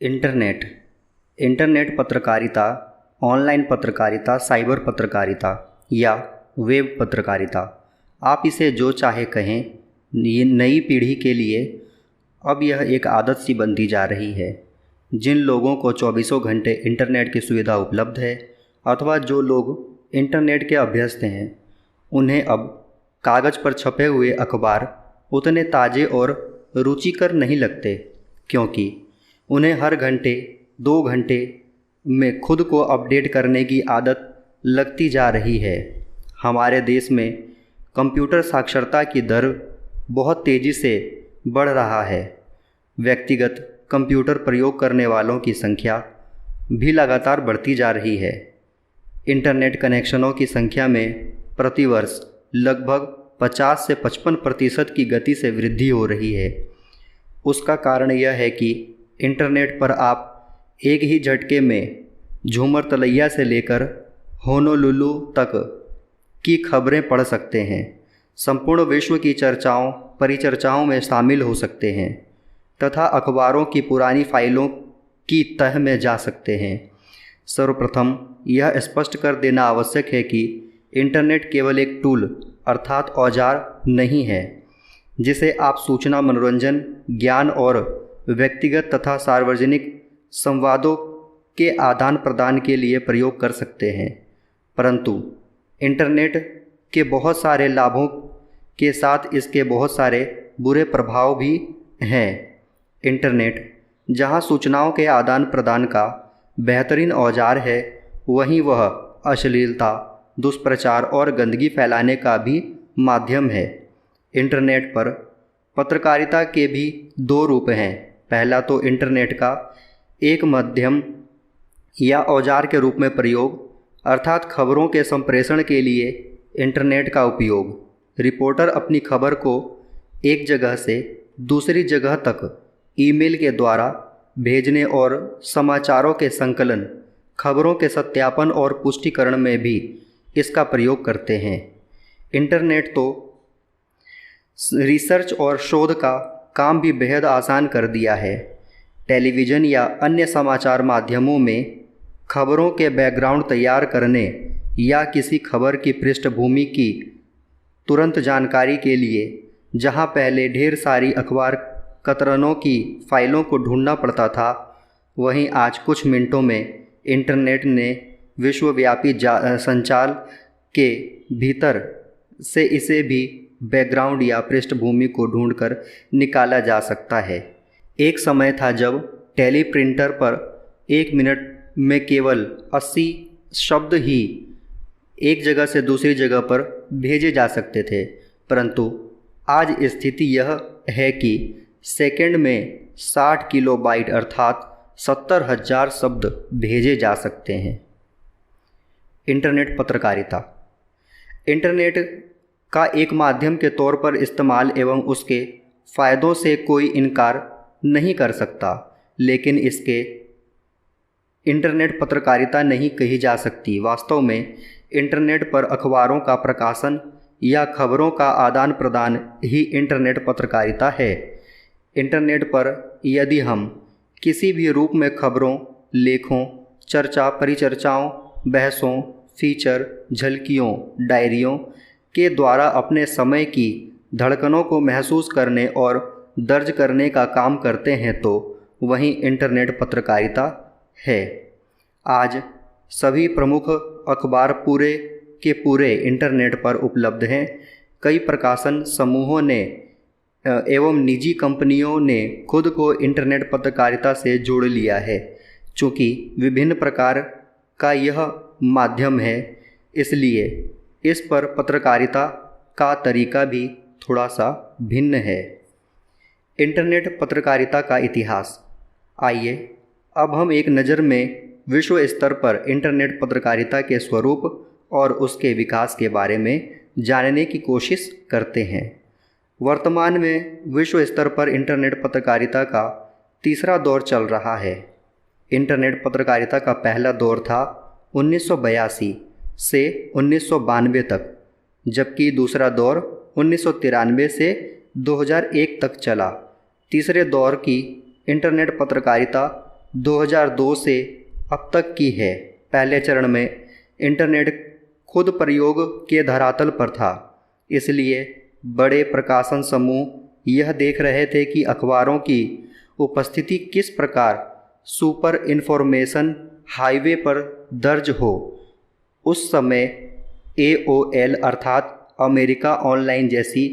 Internet internet पत्रकारिता, online पत्रकारिता, cyber पत्रकारिता या वेब पत्रकारिता, आप इसे जो चाहे कहें, ये नई पीढ़ी के लिए अब यह एक आदत सी बनती जा रही है। जिन लोगों को चौबीसों घंटे इंटरनेट की सुविधा उपलब्ध है अथवा जो लोग इंटरनेट के अभ्यस्त हैं, उन्हें अब कागज़ पर छपे हुए अखबार उतने ताज़े और रुचिकर नहीं लगते, क्योंकि उन्हें हर घंटे 2 घंटे में खुद को अपडेट करने की आदत लगती जा रही है। हमारे देश में कंप्यूटर साक्षरता की दर बहुत तेज़ी से बढ़ रहा है। व्यक्तिगत कंप्यूटर प्रयोग करने वालों की संख्या भी लगातार बढ़ती जा रही है। इंटरनेट कनेक्शनों की संख्या में प्रतिवर्ष लगभग 50 से 55% की गति से वृद्धि हो रही है। उसका कारण यह है कि इंटरनेट पर आप एक ही झटके में झूमर तलैया से लेकर होनोलुलु तक की खबरें पढ़ सकते हैं, संपूर्ण विश्व की परिचर्चाओं में शामिल हो सकते हैं तथा अखबारों की पुरानी फाइलों की तह में जा सकते हैं। सर्वप्रथम यह स्पष्ट कर देना आवश्यक है कि इंटरनेट केवल एक टूल अर्थात औजार नहीं है जिसे आप सूचना, मनोरंजन, ज्ञान और व्यक्तिगत तथा सार्वजनिक संवादों के आदान प्रदान के लिए प्रयोग कर सकते हैं, परंतु इंटरनेट के बहुत सारे लाभों के साथ इसके बहुत सारे बुरे प्रभाव भी हैं। इंटरनेट जहां सूचनाओं के आदान प्रदान का बेहतरीन औजार है, वहीं वह अश्लीलता, दुष्प्रचार और गंदगी फैलाने का भी माध्यम है। इंटरनेट पर पत्रकारिता के भी 2 रूप हैं। पहला तो इंटरनेट का एक माध्यम या औजार के रूप में प्रयोग, अर्थात खबरों के संप्रेषण के लिए इंटरनेट का उपयोग। रिपोर्टर अपनी खबर को एक जगह से दूसरी जगह तक ईमेल के द्वारा भेजने और समाचारों के संकलन, खबरों के सत्यापन और पुष्टिकरण में भी इसका प्रयोग करते हैं। इंटरनेट तो रिसर्च और शोध का काम भी बेहद आसान कर दिया है। टेलीविज़न या अन्य समाचार माध्यमों में खबरों के बैकग्राउंड तैयार करने या किसी खबर की पृष्ठभूमि की तुरंत जानकारी के लिए जहां पहले ढेर सारी अखबार कतरनों की फाइलों को ढूंढना पड़ता था, वहीं आज कुछ मिनटों में इंटरनेट ने विश्वव्यापी संचार के भीतर से इसे भी बैकग्राउंड या पृष्ठभूमि को ढूंढकर निकाला जा सकता है। एक समय था जब टेलीप्रिंटर पर 1 मिनट में केवल 80 शब्द ही एक जगह से दूसरी जगह पर भेजे जा सकते थे, परंतु आज स्थिति यह है कि सेकंड में 60 किलोबाइट अर्थात 70,000 शब्द भेजे जा सकते हैं। इंटरनेट पत्रकारिता इंटरनेट का एक माध्यम के तौर पर इस्तेमाल एवं उसके फ़ायदों से कोई इनकार नहीं कर सकता, लेकिन इसके इंटरनेट पत्रकारिता नहीं कही जा सकती। वास्तव में इंटरनेट पर अखबारों का प्रकाशन या खबरों का आदान प्रदान ही इंटरनेट पत्रकारिता है। इंटरनेट पर यदि हम किसी भी रूप में खबरों, लेखों, चर्चा, परिचर्चाओं, बहसों, फीचर, झलकियों, डायरियों के द्वारा अपने समय की धड़कनों को महसूस करने और दर्ज करने का काम करते हैं, तो वही इंटरनेट पत्रकारिता है। आज सभी प्रमुख अखबार पूरे के पूरे इंटरनेट पर उपलब्ध हैं। कई प्रकाशन समूहों ने एवं निजी कंपनियों ने खुद को इंटरनेट पत्रकारिता से जोड़ लिया है। चूँकि विभिन्न प्रकार का यह माध्यम है, इसलिए इस पर पत्रकारिता का तरीका भी थोड़ा सा भिन्न है। इंटरनेट पत्रकारिता का इतिहास। आइए अब हम एक नज़र में विश्व स्तर पर इंटरनेट पत्रकारिता के स्वरूप और उसके विकास के बारे में जानने की कोशिश करते हैं। वर्तमान में विश्व स्तर पर इंटरनेट पत्रकारिता का तीसरा दौर चल रहा है। इंटरनेट पत्रकारिता का पहला दौर था 1982 से 1992 तक, जबकि दूसरा दौर 1993 से 2001 तक चला। तीसरे दौर की इंटरनेट पत्रकारिता 2002 से अब तक की है। पहले चरण में इंटरनेट खुद प्रयोग के धरातल पर था, इसलिए बड़े प्रकाशन समूह यह देख रहे थे कि अखबारों की उपस्थिति किस प्रकार सुपर इन्फॉर्मेशन हाईवे पर दर्ज हो। उस समय AOL अर्थात अमेरिका ऑनलाइन जैसी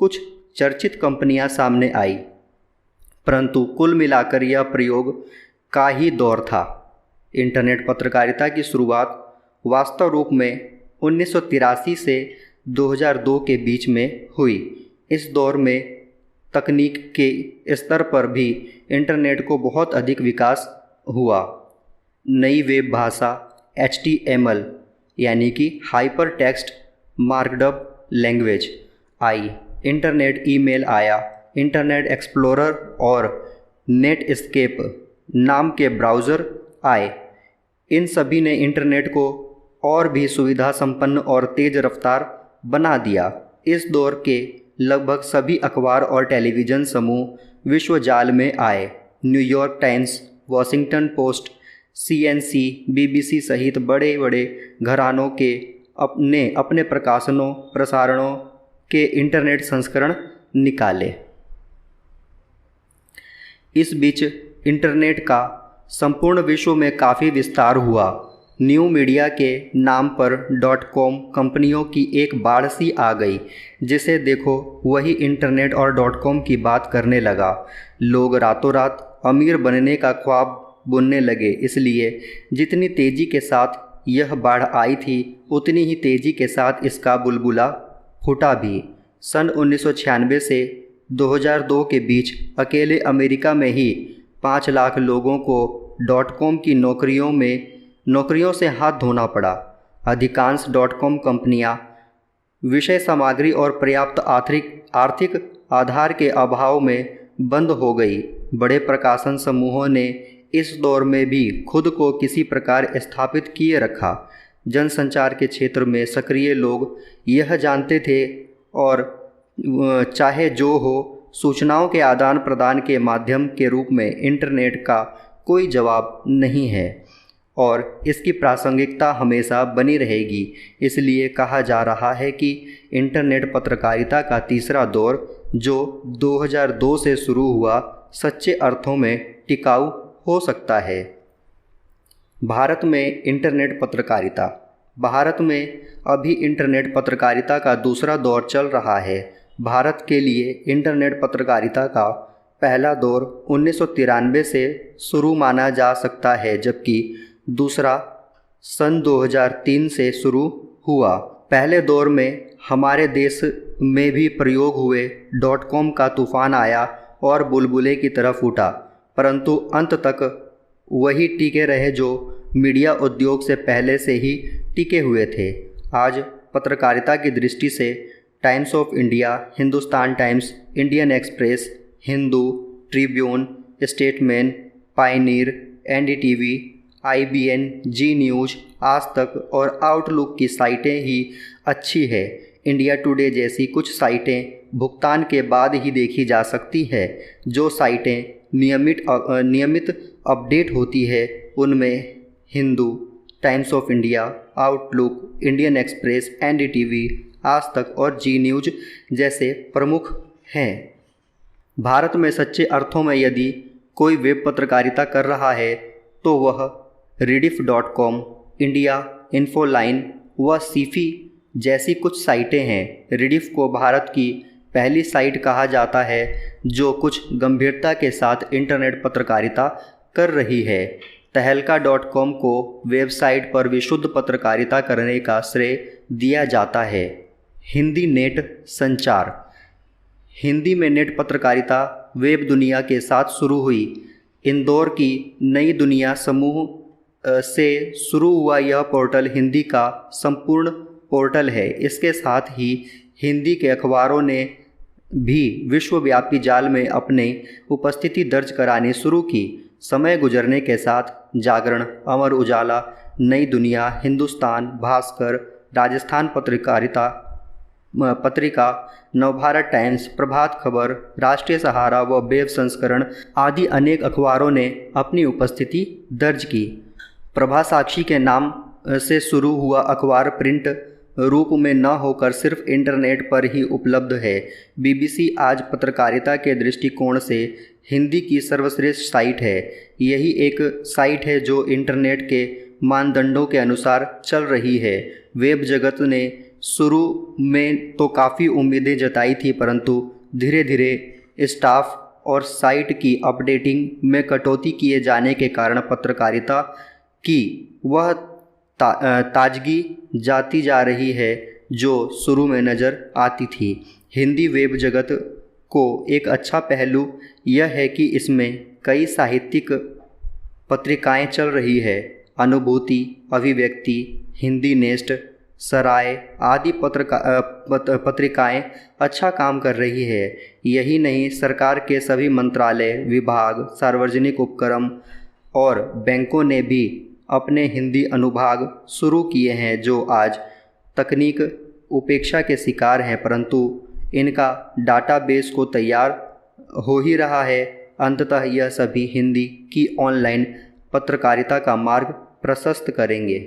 कुछ चर्चित कंपनियां सामने आई, परंतु कुल मिलाकर यह प्रयोग का ही दौर था। इंटरनेट पत्रकारिता की शुरुआत वास्तव रूप में 1983 से 2002 के बीच में हुई। इस दौर में तकनीक के स्तर पर भी इंटरनेट को बहुत अधिक विकास हुआ। नई वेब भाषा HTML यानी कि hyper text markup language I, internet email आया, इंटरनेट एक्सप्लोरर और नेटस्केप नाम के ब्राउज़र आए। इन सभी ने इंटरनेट को और भी सुविधा संपन्न और तेज़ रफ्तार बना दिया। इस दौर के लगभग सभी अखबार और टेलीविज़न समूह विश्व जाल में आए। New York times, Washington post, CNC, BBC सहित बड़े बड़े घरानों के अपने प्रकाशनों प्रसारणों के इंटरनेट संस्करण निकाले। इस बीच इंटरनेट का संपूर्ण विश्व में काफ़ी विस्तार हुआ। न्यू मीडिया के नाम पर .com कंपनियों की एक बाढ़ सी आ गई। जिसे देखो वही इंटरनेट और .com की बात करने लगा। लोग रातों रात अमीर बनने का ख्वाब बुनने लगे। इसलिए जितनी तेज़ी के साथ यह बाढ़ आई थी, उतनी ही तेज़ी के साथ इसका बुलबुला फूटा भी। सन 1996 से 2002 के बीच अकेले अमेरिका में ही 5 लाख लोगों को .com की नौकरियों से हाथ धोना पड़ा। अधिकांश .com कंपनियां विषय सामग्री और पर्याप्त आर्थिक आधार के अभाव में बंद हो गई। बड़े प्रकाशन समूहों ने इस दौर में भी खुद को किसी प्रकार स्थापित किए रखा। जनसंचार के क्षेत्र में सक्रिय लोग यह जानते थे और चाहे जो हो, सूचनाओं के आदान प्रदान के माध्यम के रूप में इंटरनेट का कोई जवाब नहीं है और इसकी प्रासंगिकता हमेशा बनी रहेगी। इसलिए कहा जा रहा है कि इंटरनेट पत्रकारिता का तीसरा दौर, जो 2002 से शुरू हुआ, सच्चे अर्थों में टिकाऊ हो सकता है। भारत में इंटरनेट पत्रकारिता। भारत में अभी इंटरनेट पत्रकारिता का दूसरा दौर चल रहा है। भारत के लिए इंटरनेट पत्रकारिता का पहला दौर 1993 से शुरू माना जा सकता है, जबकि दूसरा सन 2003 से शुरू हुआ। पहले दौर में हमारे देश में भी प्रयोग हुए .com का तूफान आया और बुलबुले की तरह फूटा, परंतु अंत तक वही टिके रहे जो मीडिया उद्योग से पहले से ही टिके हुए थे। आज पत्रकारिता की दृष्टि से Times of India, Hindustan Times, Indian Express, Hindu, Tribune, Statesman, Pioneer, NDTV, IBN, Zee News, Aaj Tak और आउटलुक की साइटें ही अच्छी है। इंडिया टुडे जैसी कुछ साइटें भुगतान के बाद ही देखी जा सकती है। जो साइटें नियमित अपडेट होती है उनमें Hindu, times of India, outlook, Indian express, NDTV, आज तक और जी न्यूज़ जैसे प्रमुख हैं। भारत में सच्चे अर्थों में यदि कोई वेब पत्रकारिता कर रहा है तो वह rediff.com, इंडिया इन्फोलाइन व सीफी जैसी कुछ साइटें हैं। रिडिफ को भारत की पहली साइट कहा जाता है जो कुछ गंभीरता के साथ इंटरनेट पत्रकारिता कर रही है। तहलका.com को वेबसाइट पर विशुद्ध पत्रकारिता करने का श्रेय दिया जाता है। हिंदी नेट संचार। हिंदी में नेट पत्रकारिता वेब दुनिया के साथ शुरू हुई। इंदौर की नई दुनिया समूह से शुरू हुआ यह पोर्टल हिंदी का संपूर्ण पोर्टल है। इसके साथ ही हिंदी के अखबारों ने भी विश्वव्यापी जाल में अपनी उपस्थिति दर्ज करानी शुरू की। समय गुजरने के साथ जागरण, अमर उजाला, नई दुनिया, हिंदुस्तान, भास्कर, राजस्थान पत्रकारिता पत्रिका, नवभारत टाइम्स, प्रभात खबर, राष्ट्रीय सहारा व वेब संस्करण आदि अनेक अखबारों ने अपनी उपस्थिति दर्ज की। प्रभा साक्षी के नाम से शुरू हुआ अखबार प्रिंट रूप में न होकर सिर्फ इंटरनेट पर ही उपलब्ध है। बीबीसी आज पत्रकारिता के दृष्टिकोण से हिंदी की सर्वश्रेष्ठ साइट है। यही एक साइट है जो इंटरनेट के मानदंडों के अनुसार चल रही है। वेब जगत ने शुरू में तो काफ़ी उम्मीदें जताई थी, परंतु धीरे धीरे स्टाफ और साइट की अपडेटिंग में कटौती किए जाने के कारण पत्रकारिता की वह ताजगी जाती जा रही है जो शुरू में नज़र आती थी। हिंदी वेब जगत को एक अच्छा पहलू यह है कि इसमें कई साहित्यिक पत्रिकाएं चल रही है। अनुभूति, अभिव्यक्ति, हिंदी नेस्ट, सराय आदि पत्रिकाएं अच्छा काम कर रही है। यही नहीं, सरकार के सभी मंत्रालय, विभाग, सार्वजनिक उपक्रम और बैंकों ने भी अपने हिंदी अनुभाग शुरू किए हैं जो आज तकनीक उपेक्षा के शिकार हैं, परंतु इनका डाटाबेस को तैयार हो ही रहा है। अंततः यह सभी हिंदी की ऑनलाइन पत्रकारिता का मार्ग प्रशस्त करेंगे।